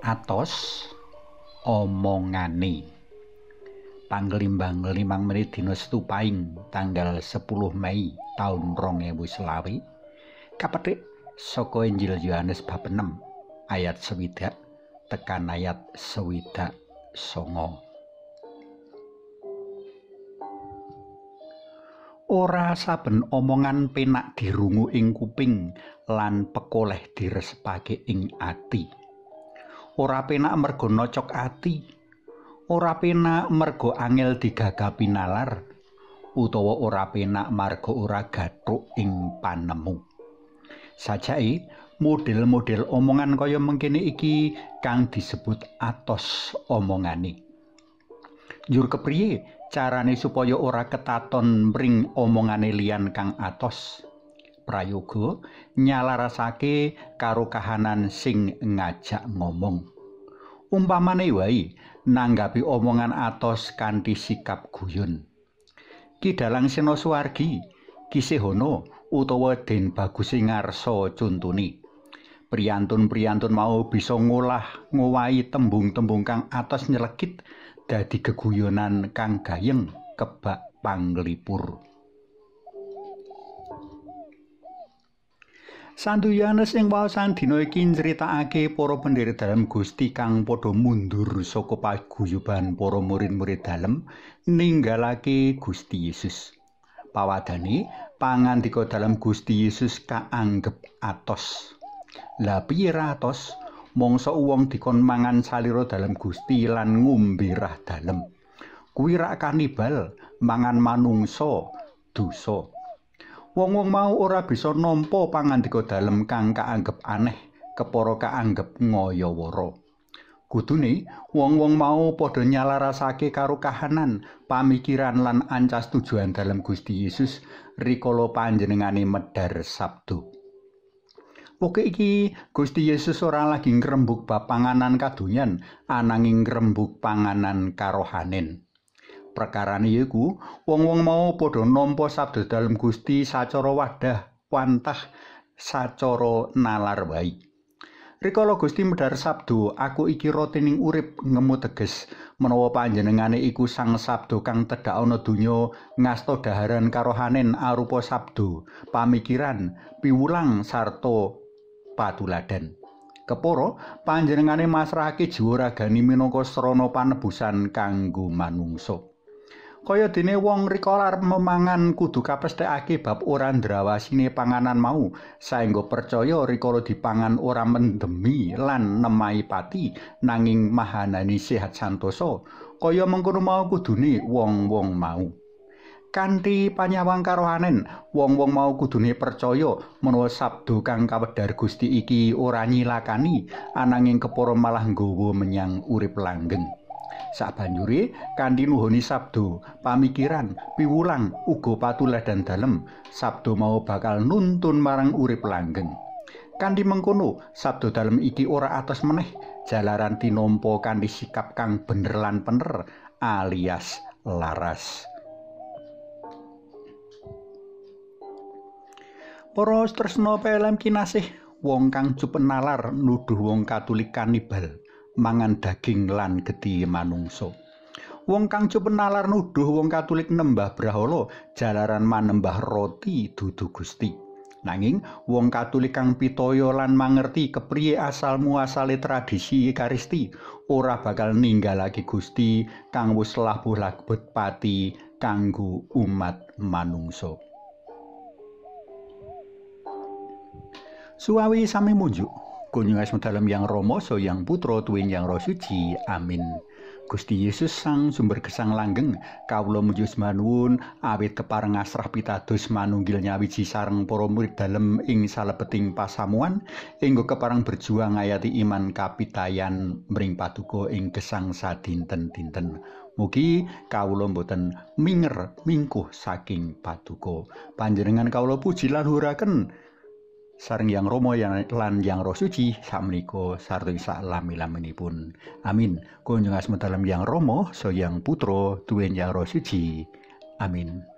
Atos omongane. Panglimbang 5 menit dina Setupaing tanggal 10 Mei taun 2020 kapetik saka Injil Yohanes bab 6 ayat 20 tekan ayat 29. Ora saben omongan penak dirungu ing kuping lan pekoleh diresepake ing ati. Ora penak mergo nocok ati, ora penak mergo angel digagapi nalar, utawa ora penak marga ora gathuk ing panemu. Sajake model-model omongan kaya mengkene iki kang disebut atos omongane. Njur kepriye carane supaya ora ketaton mring omongane liyan kang atos? Prayoga nyalarasake karo kahanan sing ngajak ngomong. Umpamane wae nanggapi omongan atos kanthi sikap guyon. Ki Dalang Sena Suwargi, Ki Sehono utawa Den Bagus Ngarsa contone. Priyantun-priyantun mau bisa ngowahi tembung-tembung kang atos nyelekit dadi geguyonan kang gayeng kebak panglipur. Santo Yohanes ing waosan dina iki nyritakake para pendherek dalem Gusti kang padha mundur saka paguyuban para murid-murid dalem ninggalake Gusti Yesus. Pawadane pangandika dalem Gusti Yesus kaanggep atos. Lah piye ra atos? Mangsa wong dikon mangan salira dalem Gusti lan ngombe rah dalem. Kuwi rak kanibal, mangan manungsa, dosa. Wong-wong mau ora bisa nampa pangandika dalem kang kaanggep aneh, kepara kaanggep ngaya-wara. Kudune wong-wong mau padha nyalarasake karo kahanan, pamikiran lan ancas tujuan dalem Gusti Yesus rikala panjenengane medhar sabda. Pokoke iki Gusti Yesus ora lagi ngrembug bab panganan kadonyan, ananging ngrembug panganan karohanen. Prekarane iku wong-wong mau padha nampa sabda dalem Gusti sacara wadah wantah sacara nalar wae. Rikala Gusti medhar sabda, "Aku iki rotining urip," ngemu teges menawa panjenengane iku Sang Sabda kang tedhak ana donya ngasta dhaharan karohanen arupa sabda, pamikiran, piwulang sarta patuladan. Kepara panjenengane masrahake jiwa ragani minangka srana panebusan kanggo manungsa. Kaya dene wong rikala arep memangan kudu kapesthekake bab ora ndrawasine panganan mau saengga percaya rikala dipangan ora mendemi lan nemahi pati nanging mahanani sehat santosa. Kaya mengkono mau kudune wong-wong mau. Kanthi panyawang karohanen, wong-wong mau kudune percaya menawa sabda kang kawedhar Gusti iki ora nyilakani, ananging kepara malah nggawa menyang urip langgeng. Sabanjure kanthi nuhuni sabda, pamikiran, piwulang, uga patuladan dalem, sabda mau bakal nuntun marang urip langgeng. Kanthi mengkono, sabda dalem iki ora atos meneh, jalaran tinampa kanthi sikap kang bener lan pener alias laras. Para tresna pelem kinasih, wong kang cupen nalar nuduh wong Katolik kanibal, mangan daging lan gedhi manungsa. Wong kang cupen nalar nuduh wong Katolik nembah brahala jalaran manembah roti dudu Gusti. Nanging wong Katolik kang pitaya lan mangerti kepriye asal muasale tradisi Ekaristi ora bakal ninggalake Gusti kang wis labuh-labet pati kanggo umat manungsa. Suwawi sami munjuk kunjungan dalam Yang Rama so Yang Putra tuwin Yang Roh Suci. Amin. Gusti Yesus sang sumber gesang langgeng, kawula mujus manuwun awit kepareng asrah pitados manunggil nyawiji sareng para murid dalem ing salebeting pasamuan, enggo kepareng berjuang ngayati iman kapitayan mring paduka ing gesang sadinten-dinten. Mugi kawula boten minger mingkuh saking paduka. Panjenengan kawula puji lan huraken sareng Yang Rama lan Yang Roh Suci sakmenika sarta sak lami-laminipun. Amin. Kunjungan dalem Yang Rama so Yang Putra tuwin Yang Roh Suci. Amin.